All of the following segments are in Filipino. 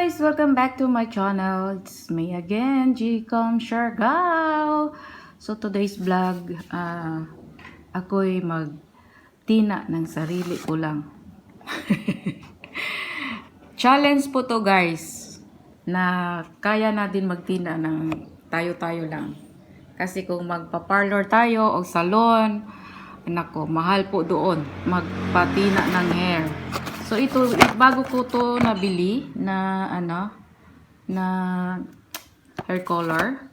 guys! Welcome back to my channel. It's me again, Gcom Siargao. So today's vlog, ako'y magtina ng sarili ko lang. Challenge po to guys, na kaya natin magtina ng tayo-tayo lang. Kasi kung magpa-parlor tayo o salon, nako, mahal po doon magpatina ng hair. So ito, bago ko to nabili na na hair color.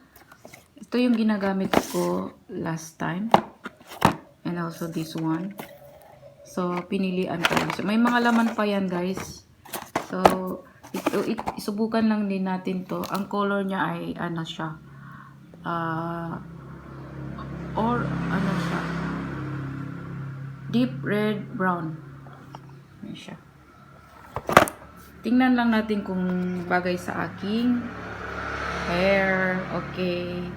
Ito yung ginagamit ko last time. And also this one. So pinilian ko lang. So, may mga laman pa yan guys. So isubukan lang din natin to. Ang color niya ay ano siya. Or ano siya. Deep red brown. Ayan siya. Tingnan lang natin kung bagay sa aking hair. Okay.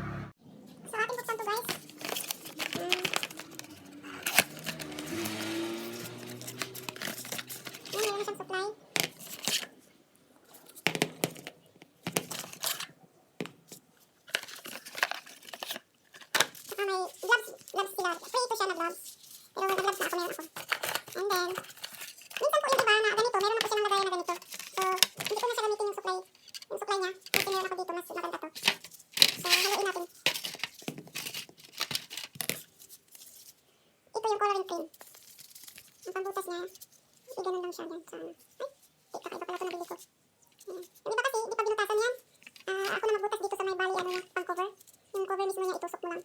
So, ating buksan to guys. Meron siyang supply. Saka may gloves sila. Free ito siya na gloves. Pero nag-gloves na ako, meron ako. And then, minsan po yung iba na ganito, meron ako silang lagayan na ganito. So, hindi ko na siya gamitin yung supply. Yung supply niya. Kasi meron ako dito, mas maganda to. So, haluin natin. Ito yung coloring cream. Ang pambutas niya, i-ganon lang siya dyan sa ano. Ay, kakaiba pala ito nabili ko. Ayan. Yung iba kasi, di pa binutasan yan. Ako na magbutas dito sa may bali, ano niya, pang cover. Yung cover mismo niya, itusok mo lang.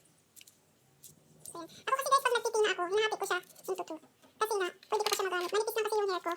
So, yan. Ako kasi guys, pag nagtitina ako, hinahati ko siya into two. Kasi nga, pwede ko pa siya magamit. Manipis lang kasi yung hair ko.